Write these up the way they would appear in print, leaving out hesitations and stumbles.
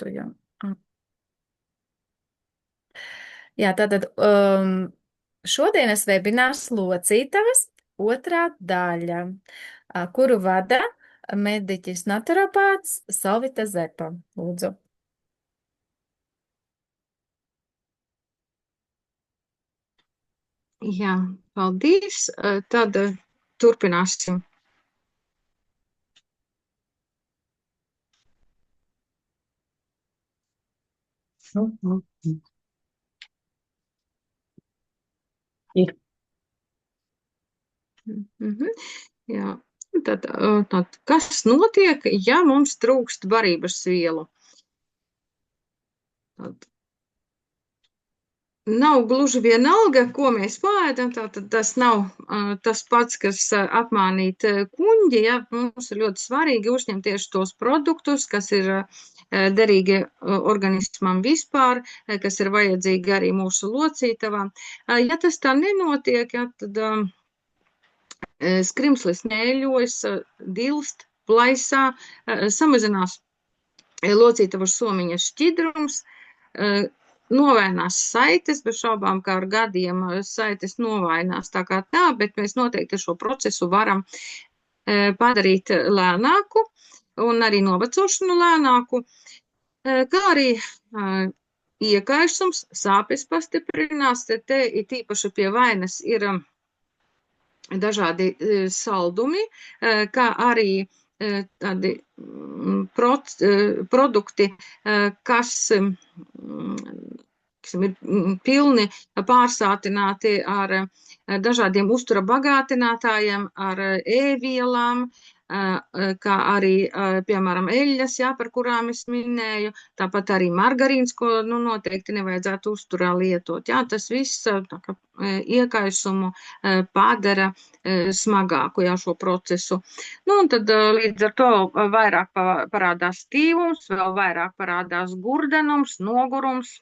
datu, jā. Jā, tātad šodienas webinārs locītavas otrā daļa, kuru vada mediķis naturopāts Salvita Zepa. Lūdzu. Jā, paldies. Tad turpināsim. Ir. Jā. Tad, kas notiek, ja mums trūkst barības vielu? Tad nav gluži vienalga, ko mēs pēdam, tātad tas nav tas pats, kas apmānīt kuņģi, ja mums ir ļoti svarīgi uzņemt tieši tos produktus, kas ir derīgi organismam vispār, kas ir vajadzīgi arī mūsu locītavām. Ja tas tā nenotiek, ja, tad skrimslis neļojas, dilst, plaisā, samazinās locītavas somiņas šķidrums, novainās saites, bez šaubām, kā ar gadiem saites novainās tā kā tā, bet mēs noteikti šo procesu varam padarīt lēnāku un arī novecošanu lēnāku, kā arī iekaisums, sāpes pastiprinās, te ir tīpaši pie vainas ir dažādi saldumi, kā arī tādi produkti, kas ir pilni pārsātināti ar dažādiem uztura bagātinātājiem, ar ēvielām, kā arī, piemēram, eļļas, jā, par kurām es minēju, tāpat arī margarīns, ko noteikti nevajadzētu uzturā lietot. Jā, tas viss iekaisumu padara smagāku, jā, šo procesu. Un tad līdz ar to vairāk parādās stīvums, vēl vairāk parādās gurdenums, nogurums,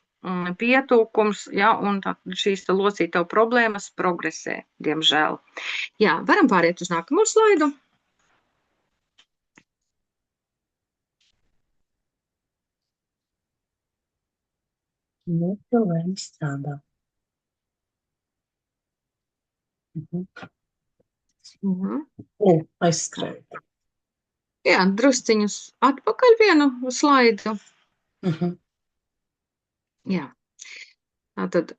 pietūkums, jā, un šīs locītavu problēmas progresē, diemžēl. Jā, varam pāriet uz nākamo slaidu. Problēma strādā. Aizskrēja. Jā, drusciņus atpakaļ vienu slaidu. Jā. Tātad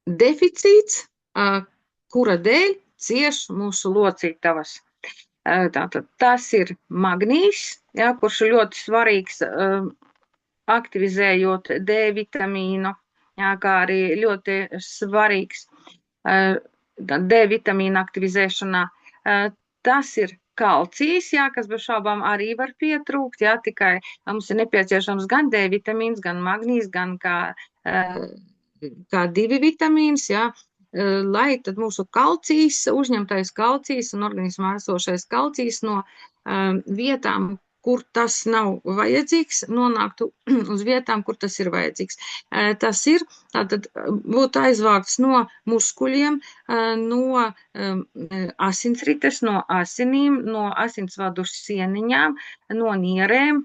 deficīts, kura dēļ cieš mūsu locītavas. Tātad tas ir magnīs, jā, kurš ir ļoti svarīgs aktivizējot D vitamīnu, jā, kā arī ļoti svarīgs D vitamīna aktivizēšanā. Tas ir kalcijs, jā, kas bez šaubām arī var pietrūkt, jā, tikai mums ir nepieciešams gan D vitamīns, gan magnīs, gan kā divi vitamīns, jā, lai tad mūsu kalcijs, uzņemtais kalcijs un organismā esošais kalcijs no vietām, kur tas nav vajadzīgs, nonāktu uz vietām, kur tas ir vajadzīgs. Tas ir, tātad būtu aizvākts no muskuļiem, no asinsrites, no asinīm, no asinsvadu sieniņām, no nierēm,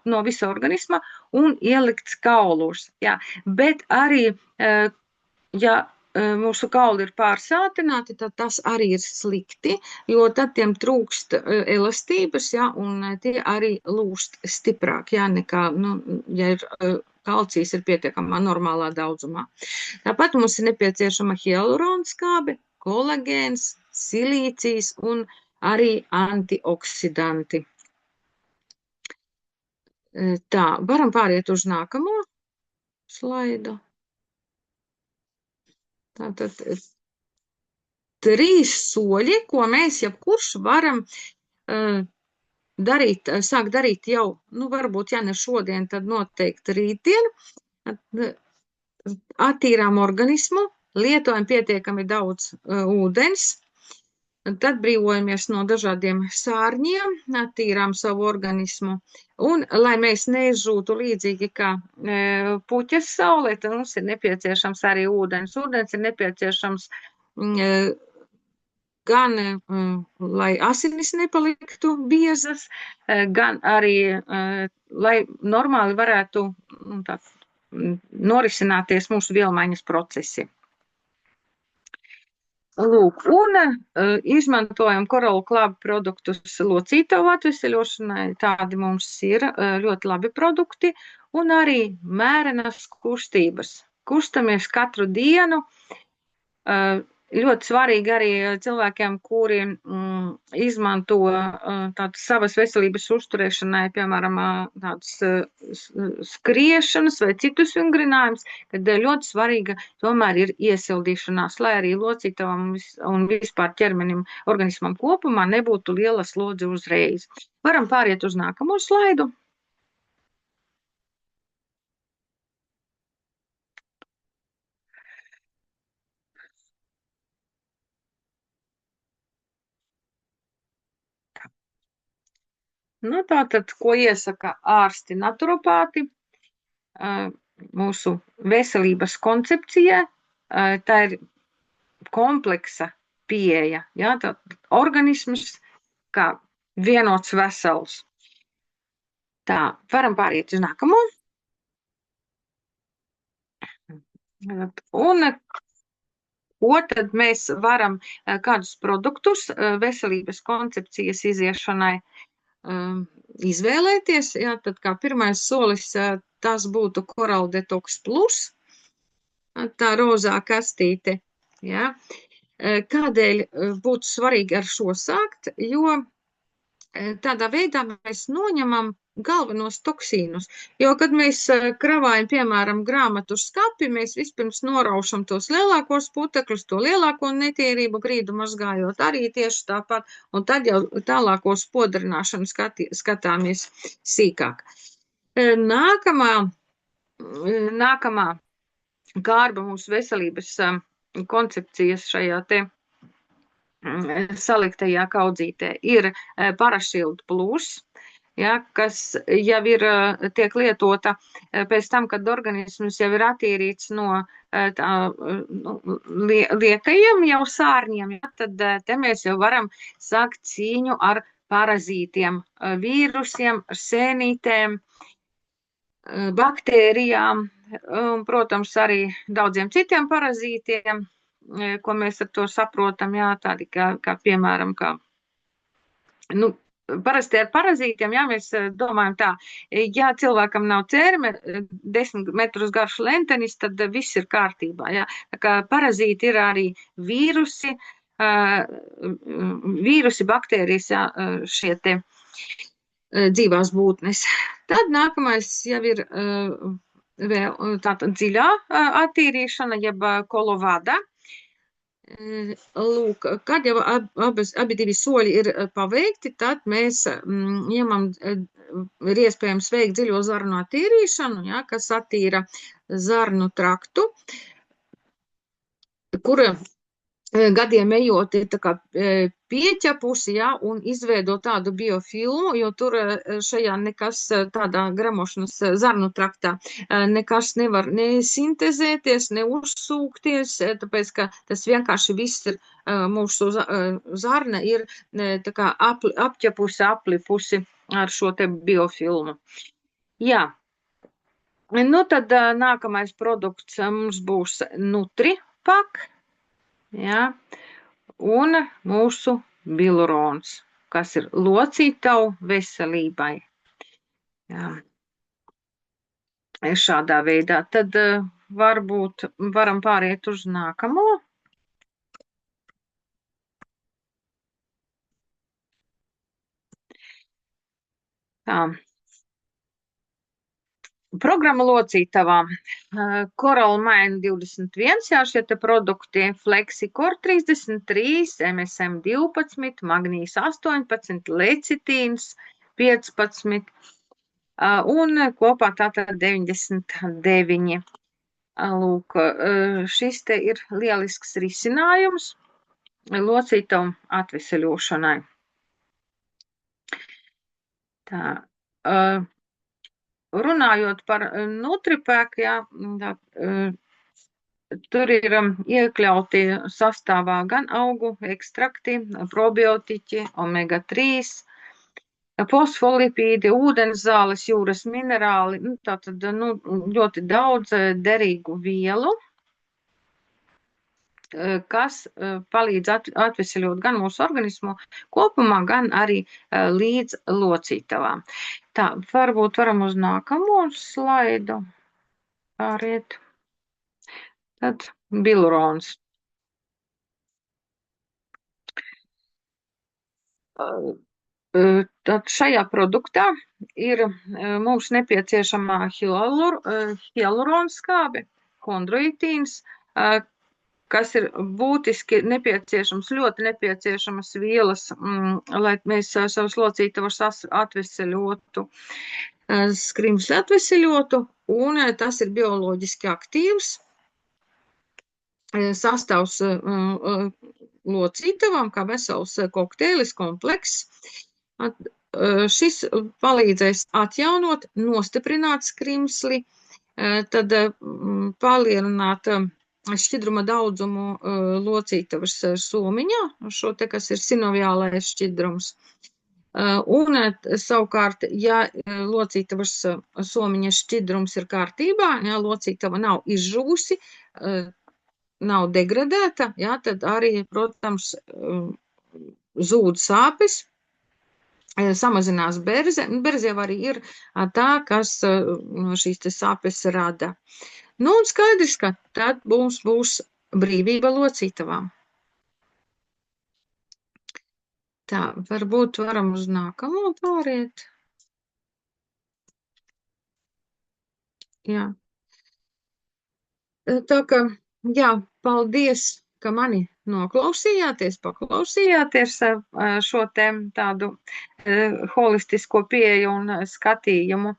no visa organisma un ielikts kaulos. Jā. Bet arī, ja mūsu kauli ir pārsātināti, tad tas arī ir slikti, jo tad tiem trūkst elastības, ja, un tie arī lūst stiprāk, ja, nekā, ja ir kalcijs ir pietiekamā normālā daudzumā. Tāpat mums ir nepieciešama hialuronskābe, kolagēns, silīcijas un arī antioksidanti. Tā, varam pāriet uz nākamo slaidu. Tātad 3 soļi, ko mēs jebkurš varam darīt, sākt darīt jau, varbūt, ja ne šodien, tad noteikti rītdien. Attīrām organismu, lietojam pietiekami daudz ūdens, tad brīvojamies no dažādiem sārņiem, attīrām savu organismu. Un, lai mēs neizžūtu līdzīgi kā puķes saulē, tad mums ir nepieciešams arī ūdens. Ūdens ir nepieciešams gan, lai asinis nepaliktu biezas, gan arī, lai normāli varētu norisināties mūsu vielmaiņas procesi. Lūk, un izmantojam Coral Club produktus locītavu atveseļošanai. Tādi mums ir ļoti labi produkti, un arī mērenas kustības. Kustamies katru dienu. Ļoti svarīgi arī cilvēkiem, kuri izmanto tādas savas veselības uzturēšanai, piemēram, tādas skriešanas vai citus vingrinājumus, kad ļoti svarīga tomēr ir iesildīšanās, lai arī locītavam un vispār ķermenim, organismam kopumā nebūtu liela slodze uzreiz. Varam pāriet uz nākamo slaidu. Nu, tātad, ko iesaka ārsti naturopāti mūsu veselības koncepcijai, tā ir kompleksa pieeja, ja, tā organisms kā vienots vesels. Tā, varam pāriet uz nākamo. Un ko tad mēs varam, kādus produktus veselības koncepcijas iziešanai izvēlēties, jā, tad kā pirmais solis tas būtu Coral Detox Plus, tā rozā kastīte, jā. Kādēļ būtu svarīgi ar šo sākt, jo tādā veidā mēs noņemam galvenos toksīnus, jo, kad mēs kravājam, piemēram, grāmatu uz skapi, mēs vispirms noraušam tos lielākos putekļus, to lielāko netīrību grīdu mazgājot arī tieši tāpat, un tad jau tālāko spodrināšanu skatāmies sīkāk. Nākamā kārba mūsu veselības koncepcijas šajā te saliktajā kaudzītē ir Parashield Plus, ja, kas jau ir tiek lietota pēc tam, kad organisms jau ir attīrīts no liekajiem jau sārņiem, ja, tad te mēs jau varam sākt cīņu ar parazītiem, vīrusiem, sēnītēm, baktērijām, un, protams, arī daudziem citiem parazītiem, ko mēs ar to saprotam, jā, tādi kā piemēram, parasti ar parazītiem, jā, mēs domājam tā, ja cilvēkam nav cērme, 10 metrus garš lentenis, tad viss ir kārtībā, jā. Tā kā parazīti ir arī vīrusi, baktērijas, jā, šie te dzīvās būtnes. Tad nākamais jau ir vēl tāda dziļā attīrīšana, jeb kolovada. Lūk, kad jau abi divi soļi ir paveikti, tad mēs ņemam, ir iespējams veikt dziļo zarnu attīrīšanu, ja, kas attīra zarnu traktu, kura gadiem ejot ir tā kā pieķepusi, ja, un izveido tādu biofilmu, jo tur šajā nekas tādā gramošanas zarnu traktā nekas nevar nesintezēties, neuzsūkties, tāpēc, ka tas vienkārši viss ir, mūsu zarna ir tā kā apķepusi, aplipusi ar šo te biofilmu. Jā. Nu, tad nākamais produkts mums būs Nutripak. Ja, un mūsu bilurons, kas ir locītavu veselībai. Ja. Šādā veidā. Tad varbūt varam pāriet uz nākamo. Tā. Programma locītavām. Coral Mine 21, jā, šie te produkti, Flexicor 33, MSM 12, Magnīs 18, lecitīns 15, un kopā tātad 99. Lūk, šis te ir lielisks risinājums locītavu atveseļošanai. Tā. Runājot par Nutripak, jā, Tur ir iekļauti sastāvā gan augu ekstrakti, probiotiķi, omega-3, fosfolipīdi, ūdenzāles, jūras minerāli, tātad ļoti daudz derīgu vielu, kas palīdz atveseļot gan mūsu organismu kopumā, gan arī līdz locītavām. Tā, varbūt varam uz nākamo slaidu pāriet. Tad bilurons. Tad šajā produktā ir mums nepieciešamā hialuronskābe, chondroitīns, kas ir būtiski nepieciešams, ļoti nepieciešamas vielas, lai mēs savus locītavus atveseļotu, skrimsli atveseļotu, un tas ir bioloģiski aktīvs sastāvs locītavām, kā vesels kokteilis, komplekss. Šis palīdzēs atjaunot, nostiprināt skrimsli, tad palielināt šķidruma daudzumu locītavas somiņā, šo te, kas ir sinoviālais šķidrums. Un savukārt, ja locītavas somiņa šķidrums ir kārtībā, ja locītava nav izžūsi, nav degradēta, ja, tad arī, protams, zūd sāpes, samazinās berze. Berze jau arī ir tā, kas šīs te sāpes rada. Un skaidrs, ka tad mums būs brīvība locītavām. Tā, varbūt varam uz nākamo pāriet. Jā. Tā kā, jā, paldies, ka mani noklausījāties, paklausījāties šo tēmu tādu holistisko pieeju un skatījumu.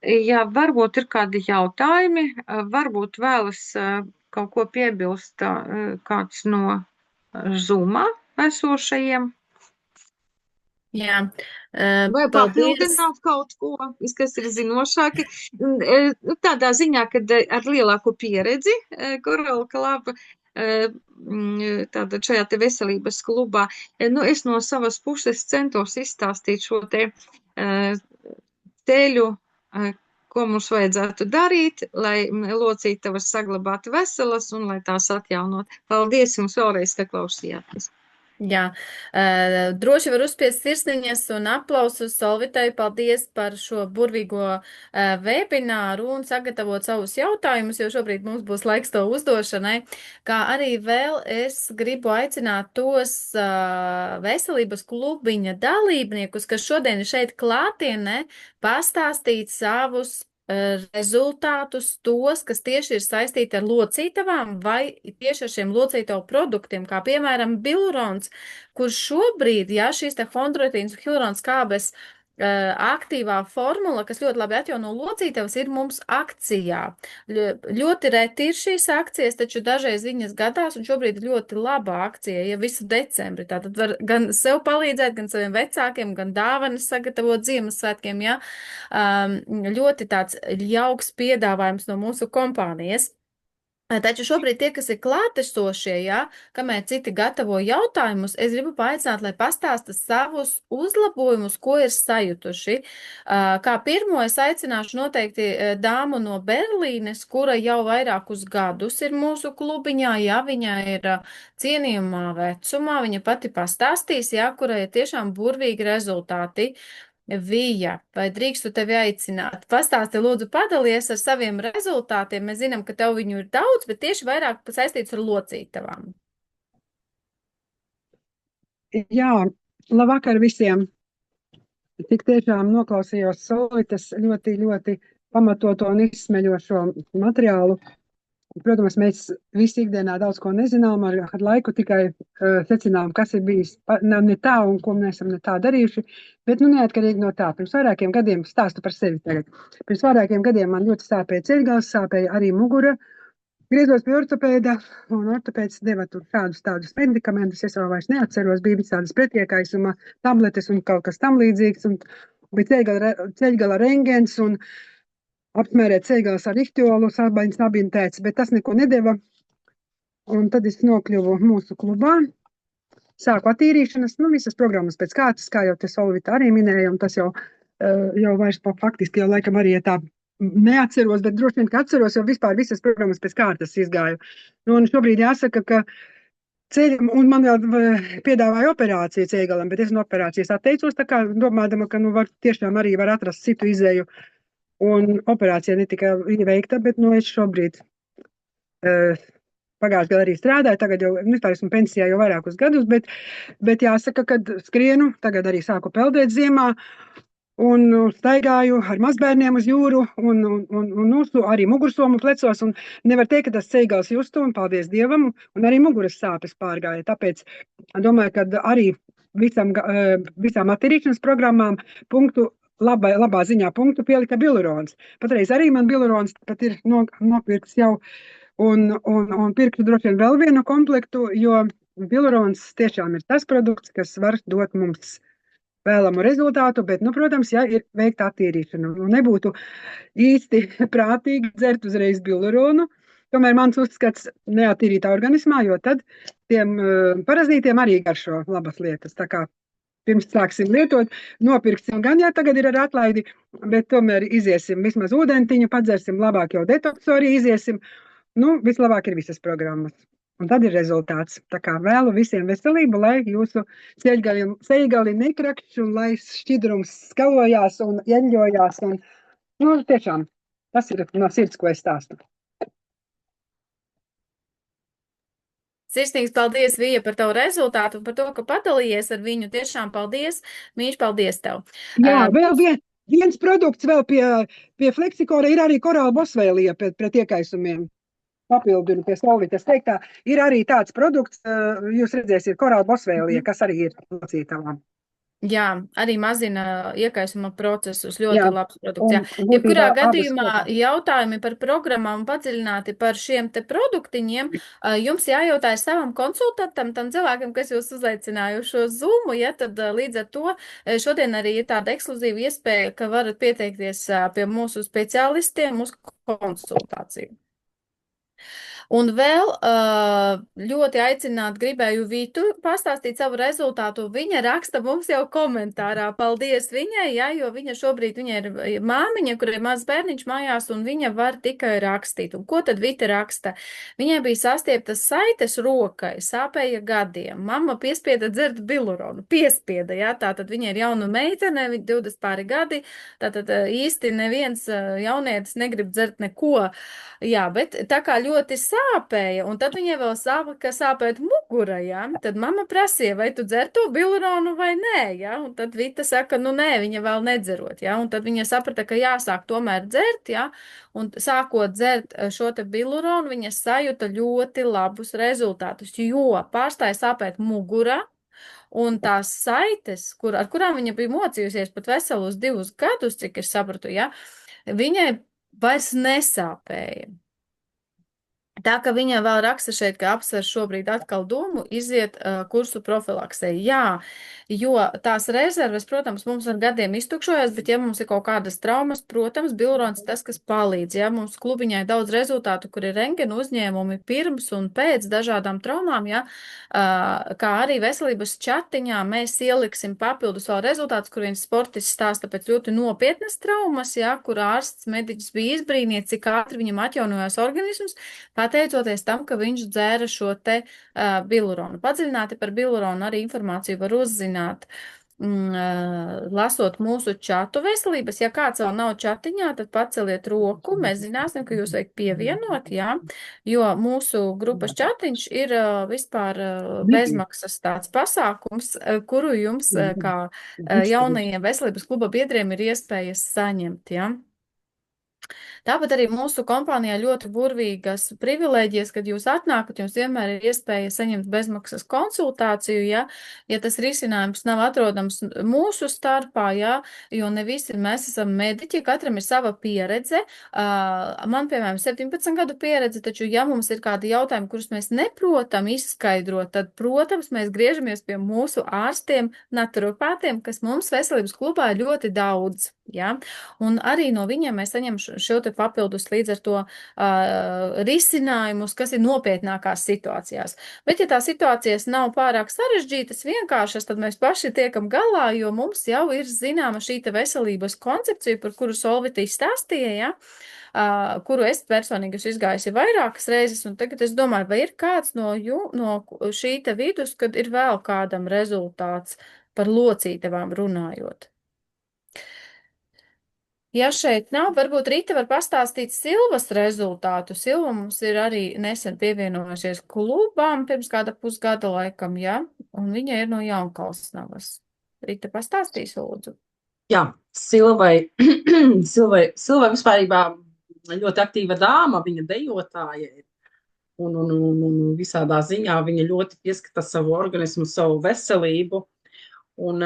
Ja varbūt ir kādi jautājumi, varbūt vēlas kaut ko piebilst kāds no Zoomā esošajiem. Jā, Vai papildināt kaut ko, kas ir zinošāki, tādā ziņā, kad ar lielāku pieredzi Coral Club tātad šajā te veselības klubā, es no savas puses centos izstāstīt šo te ceļu, ko mums vajadzētu darīt, lai locītavas saglabātu veselas un lai tās atjaunot. Paldies jums vēlreiz, ka klausījāties. Jā, droši var uzspiest sirsniņas un aplausus Solvitai. Paldies par šo burvīgo webināru un sagatavot savus jautājumus, jo šobrīd mums būs laiks to uzdošanai. Kā arī vēl es gribu aicināt tos veselības klubiņa dalībniekus, kas šodien ir šeit klātienē, pastāstīt savus rezultātus, tos, kas tieši ir saistīti ar locītavām vai tieši ar šiem locītavu produktiem, kā piemēram bilurons, kurš šobrīd, ja šīs te chondroitīns un hialuronskābes aktīvā formula, kas ļoti labi atjauno locītavas, ir mums akcijā. Ļoti reti ir šīs akcijas, taču dažreiz viņas gadās, un šobrīd ir ļoti laba akcija, ja visu decembri. Tātad var gan sev palīdzēt, gan saviem vecākiem, gan dāvanas sagatavot Ziemassvētkiem, ja. Ļoti tāds jauks piedāvājums no mūsu kompānijas. Taču šobrīd tie, kas ir klātesošie, ja, kamēr citi gatavo jautājumus, es gribu paaicināt, lai pastāsta savus uzlabojumus, ko ir sajutuši. Kā pirmo es aicināšu noteikti dāmu no Berlīnes, kura jau vairākus gadus ir mūsu klubiņā, ja viņa ir cienījumā vecumā, viņa pati pastāstīs, ja, kurai ir tiešām burvīgi rezultāti. Vija, vai drīkstu tevi aicināt? Pastāsti, lūdzu, padalies ar saviem rezultātiem. Mēs zinām, ka tev viņu ir daudz, bet tieši vairāk saistīts ar locītavām. Jā, labvakar visiem. Tik tiešām noklausījos Solitas ļoti, ļoti pamatoto un izsmeļošo materiālu. Protams, mēs visi ikdienā daudz ko nezinām, ar laiku tikai secinām, kas ir bijis ne tā un ko mēs esam ne tā darījuši, bet neatkarīgi no tā. Pirms vairākiem gadiem, stāstu par sevi tagad, pirms vairākiem gadiem man ļoti sāpēja ceļgals, sāpēja arī mugura, griezos pie ortopēda, un ortopēds deva tur tādus medikamentus, es vēl vairs neatceros, bija visādas pretiekaisuma tabletes un kaut kas tam līdzīgs, un bija ceļgala rengens, un apsmērēt ceigās ar ihtiolu, sābaņas nabintēts, bet tas neko nedeva. Un tad es nokļuvu mūsu klubā, sāku attīrīšanas, visas programmas pēc kārtas, kā jau te Solvita arī minēja, un tas jau vairs faktiski jau laikam arī tā neatceros, bet droši vien, ka atceros, jo vispār visas programmas pēc kārtas izgāju. Un šobrīd jāsaka, ka ceļam, un man vēl piedāvāja operāciju ceļgalam, bet es no operācijas atteicos, tā kā domādama, ka tiešām arī var atrast citu izēju. Un operācija netika veikta, bet es šobrīd pagājušajā gadā arī strādāju, tagad jau vispār esmu pensijā jau vairākus gadus, bet jāsaka, ka skrienu, tagad arī sāku peldēt ziemā, un staigāju ar mazbērniem uz jūru, un arī mugursomu plecos, un nevar teikt, ka tas ceigals justu, un paldies Dievam, un arī muguras sāpes pārgāja. Tāpēc domāju, ka arī visām attīrīšanas programmām labā ziņā punktu pielika bilurons. Patreiz arī man bilurons pat ir nopirks jau, un pirktu droši vien vēl vienu komplektu, jo bilurons tiešām ir tas produkts, kas var dot mums vēlamu rezultātu, bet, protams, ja ir veikta attīrīšana, nebūtu īsti prātīgi dzert uzreiz biluronu, tomēr mans uzskats neattīrītā organismā, jo tad tiem parazītiem arī garšo labas lietas. Tā kā pirms sāksim lietot, nopirksim gan, ja tagad ir ar atlaidi, bet tomēr iziesim vismaz ūdentiņu, padzersim labāk jau detoksu arī iziesim. Vislabāk ir visas programmas. Un tad ir rezultāts. Tā kā vēlu visiem veselību, lai jūsu ceļgali nekrakšķ un lai šķidrums skalojās un ieļojās. Tiešām, tas ir no sirds, ko es stāstu. Sirsnīgs paldies, Vija, par tavu rezultātu un par to, ka padalījies ar viņu. Tiešām paldies. Mīļš, paldies tev. Jā, vēl viens produkts vēl pie Flexikora ir arī korāla bosvēlija pret iekaisumiem. Papildinu pie Solvitas teiktā, ir arī tāds produkts, jūs redzēsiet, korāla bosvēlija, kas arī ir locītavā. Jā, arī mazina iekaisuma procesus, ļoti labs produkts. Jebkurā gadījumā jautājumi par programmām padziļināti par šiem te produktiņiem, jums jājautā savam konsultantam, tam cilvēkam, kas jūs uzaicināja uz šo Zoomu, tad līdz ar to šodien arī ir tāda ekskluzīva iespēja, ka varat pieteikties pie mūsu speciālistiem uz konsultāciju. Un vēl ļoti aicināt gribēju Vitu pastāstīt savu rezultātu. Viņa raksta mums jau komentārā. Paldies viņai, jo viņa šobrīd ir māmiņa, kur ir mazs bērniņš mājās, un viņa var tikai rakstīt. Un ko tad Vita raksta? Viņai bija sastieptas saites rokai, sāpēja gadiem. Mamma piespieda dzert biluronu. Piespieda, tātad viņa ir jauna meitene, 20 pāri gadi, tātad īsti neviens jaunietis negrib dzert neko. Jā, bet tā kā ļoti sāpēja, un tad viņai vēl sāpēt mugura, tad mamma prasīja, vai tu dzer to biluronu vai nē, un tad Vita saka, nē, viņa vēl nedzerot, un tad viņa saprata, ka jāsāk tomēr dzert, un sākot dzert šo te biluronu, viņa sajuta ļoti labus rezultātus, jo pārstāja sāpēt mugura, un tās saites, ar kurām viņa bija mocījusies pat veselus 2 gadus, cik es sapratu, viņai vairs nesāpēja. Tā, ka viņa vēl raksta šeit, ka apsver šobrīd atkal domu iziet kursu profilaksē. Jā, jo tās rezerves, protams, mums ar gadiem iztukšojas, bet ja mums ir kaut kādas traumas, protams, bilurons tas, kas palīdz. Ja mums klubiņai daudz rezultātu, kur ir rentgenu uzņēmumi pirms un pēc dažādām traumām, kā arī veselības čatiņā mēs ieliksim papildus vēl rezultātus, kur viens sportists stāsta pēc ļoti nopietnas traumas, kur ārsts mediķis bija izbrīnīts, cik ātri viņam atjaunojās organisms, pateicoties tam, ka viņš dzēra šo te biluronu. Padziļināti par biluronu arī informāciju var uzzināt, lasot mūsu čatu veselības. Ja kāds vēl nav čatiņā, tad paceliet roku, mēs zināsim, ka jūs vajag pievienot, jo mūsu grupas čatiņš ir vispār bezmaksas tāds pasākums, kuru jums kā jaunajiem veselības kluba biedriem ir iespējas saņemt, Tāpat arī mūsu kompānijā ļoti burvīgas privilēģijas, kad jūs atnākat, jums vienmēr ir iespēja saņemt bezmaksas konsultāciju, ja tas risinājums nav atrodams mūsu starpā, jo ne visi mēs esam mediķi, katram ir sava pieredze. Man, piemēram, 17 gadu pieredze, taču, ja mums ir kādi jautājumi, kurus mēs neprotam izskaidrot, tad, protams, mēs griežamies pie mūsu ārstiem, naturopātiem, kas mums veselības klubā ir ļoti daudz. Ja? Un arī no viņiem mēs saņem šo te papildus līdz ar to risinājumus, kas ir nopietnākās situācijās. Bet, ja tā situācijas nav pārāk sarežģītas, vienkāršas, tad mēs paši tiekam galā, jo mums jau ir zināma šī te veselības koncepcija, par kuru Solvita izstāstīja, ja? Kuru es personīgi esmu izgājusi vairākas reizes, un tagad es domāju, vai ir kāds no šī te vidus, kad ir vēl kādam rezultāts par locītavām runājot. Ja šeit nav, varbūt Rita var pastāstīt Silvas rezultātu. Silva mums ir arī nesen pievienojusies klubām pirms kāda pusgada laikam, ja? Un viņa ir no Jaunkalsnavas. Rita pastāstīs, lūdzu. Jā, Silvai vispārībā ļoti aktīva dāma, viņa dejotāja ir. Un visādā ziņā viņa ļoti pieskata savu organismu, savu veselību. Un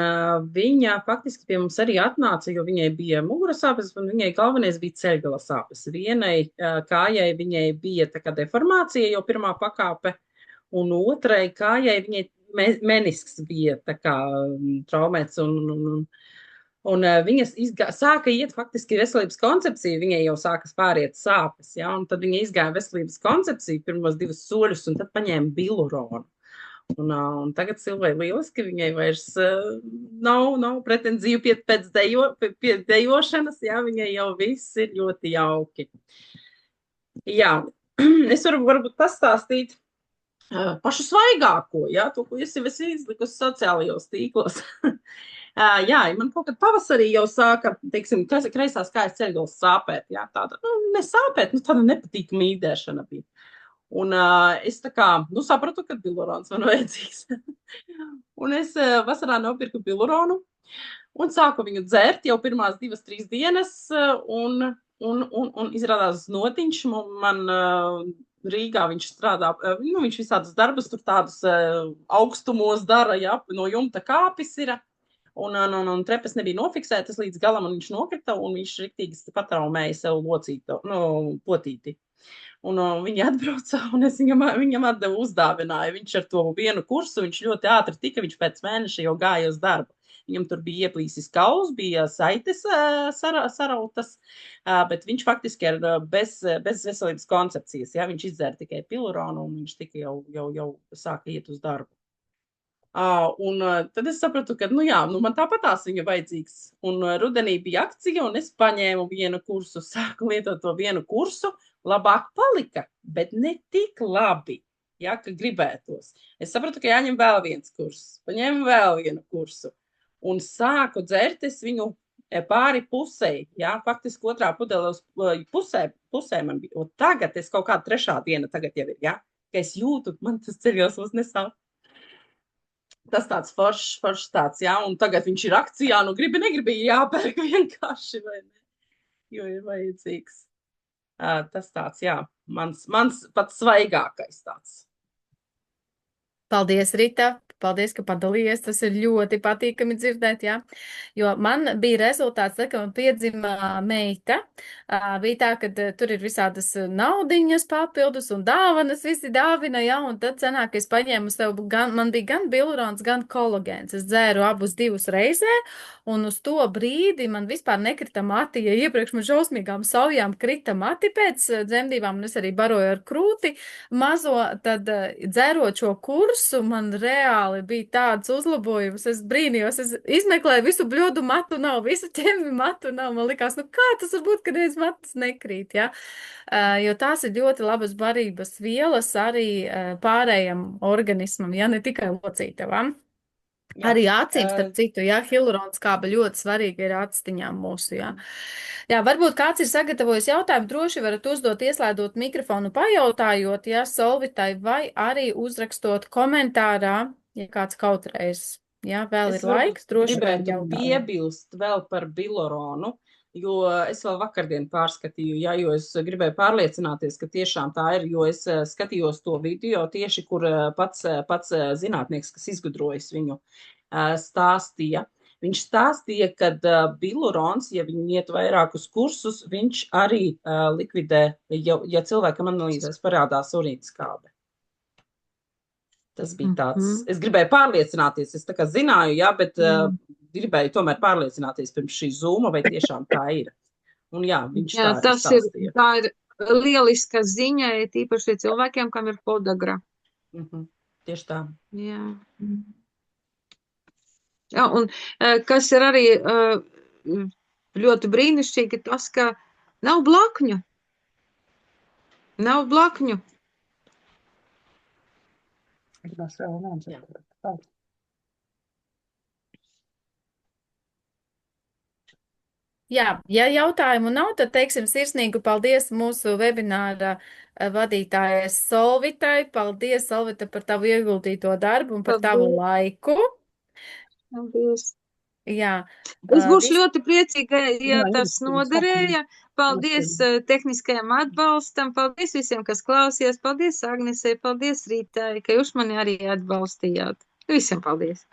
viņa faktiski pie mums arī atnāca, jo viņai bija muguras sāpes, un viņai galvenais bija ceļgala sāpes. Vienai kājai viņai bija tā kā deformācija jau pirmā pakāpe, un otrai kājai viņai menisks bija tā kā traumēts, un viņa sāka iet faktiski veselības koncepciju, viņai jau sākas pāriet sāpes, ja, un tad viņa izgāja veselības koncepciju pirmos 2 soļus, un tad paņēma biluronu. Un tagad Silvai lieliski, viņai vairs nav pretenziju pēc dejošanas, jā, viņai jau viss ir ļoti jauki. Jā, es varu varbūt pastāstīt pašu svaigāko, jā, to, ko es jau esmu izlikusi sociālajos tīklos. Jā, man kaut kad pavasarī jau sāka, teiksim, kreisās kājas ceļgalas sāpēt, jā, tāda, nesāpēt, tāda nepatīkama īdēšana bija. Un es tā kā, sapratu, ka bilurons man vajadzīgs. Un es vasarā nopirku biluronu un sāku viņu dzert jau pirmās 2-3 dienas, un izrādās notiņš man Rīgā viņš strādā, viņš visādas darbas tur tādus augstumos dara, ja, no jumta kāpis ir, un trepes nebija nofiksētas līdz galam, un viņš nokrita, un viņš riktīgi patraumēja sev potīti. Un viņi atbrauca, un es viņam atdevu uzdāvināju. Viņš ar to vienu kursu, viņš ļoti ātri tika, viņš pēc mēneša jau gāja uz darbu. Viņam tur bija ieplīsis kauls, bija saites sarautas, bet viņš faktiski ir bez veselības koncepcijas. Ja? Viņš izdzēra tikai piluronu, un viņš tika jau sāka iet uz darbu. Un tad es sapratu, ka, man tāpatās viņa vajadzīgs. Un rudenī bija akcija, un es paņēmu vienu kursu, sāku lietot to vienu kursu, labāk palika, bet ne tik labi, ja, ka gribētos. Es sapratu, ka jāņem vēl viens kurs, paņēmu vēl vienu kursu, un sāku dzert es viņu pāri pusei, ja, faktiski otrā pudele uz pusē man bija, un tagad es kaut kāda 3. diena tagad jau ir, ja, ka es jūtu, man tas ceļos nesāp. Tas tāds foršs tāds, jā, un tagad viņš ir akcijā, negribi jāpērk vienkārši, vai ne, jo ir vajadzīgs. Tas tāds, jā, mans pats svaigākais tāds. Paldies, Rita! Paldies, ka padalījies. Tas ir ļoti patīkami dzirdēt, jā. Jo man bija rezultāts, ka man piedzima meita. Bija tā, ka tur ir visādas naudiņas papildus un dāvanas, visi dāvina, jā, un tad sanāk, ka es paņēmu sev, man bija gan bilurons, gan kolagēns. Es dzēru abus 2 reizē, un uz to brīdi man vispār nekrita mati, ja iepriekš man šausmīgām saujām krita mati pēc dzemdībām, un es arī baroju ar krūti mazo, tad dzērot šo kursu, man reāli bija tāds uzlabojums, es brīnījos, es izmeklēju visu bļodu matu nav, visu ķemmi matu nav, man likās, kā tas var būt, kad viens matus nekrīt, ja? Jo tās ir ļoti labas barības vielas arī pārējam organismam, ja ne tikai locītavām. Jā. Arī acīm, starp citu, jā, hialurons skābe ļoti svarīga ir actiņām mūsu, jā. Jā, varbūt kāds ir sagatavojis jautājumu, droši varat uzdot, ieslēdot mikrofonu, pajautājot, jā, Solvitai, vai arī uzrakstot komentārā, ja kāds kautreiz, jā, vēl ir laiks, droši varat jautājumu. Es gribētu piebilst vēl par biluronu, jo es vēl vakardien pārskatīju, jā, jo es gribēju pārliecināties, ka tiešām tā ir, jo es skatījos to video tieši, kur pats zinātnieks, kas izgudrojas viņu, stāstīja. Viņš stāstīja, ka bilurons, ja viņi iet vairākus kursus, viņš arī likvidē, ja cilvēkam analīzēs parādās urīnskābe. Tas bija tāds, es gribēju pārliecināties, es tā kā zināju, jā, bet gribēju tomēr pārliecināties pirms šī zūma, vai tiešām tā ir. Un jā, viņš tā arī stāstīja. Tā ir lieliska ziņa, tīpaši cilvēkiem, kam ir podagra. Tieši tā. Jā. Jā, un kas ir arī ļoti brīnišķīgi, tas, ka nav blakņu. Nav blakņu. Jā, ja jautājumu nav, tad teiksim sirsnīgu paldies mūsu webināra vadītājai Solvitai. Paldies, Solvita, par tavu ieguldīto darbu un par tavu laiku. Paldies. Jā. Es būšu ļoti priecīga, ja tas noderēja. Paldies tehniskajam atbalstam. Paldies visiem, kas klausījās. Paldies Agnesei, paldies Rītai, ka jūs mani arī atbalstījāt. Visiem paldies.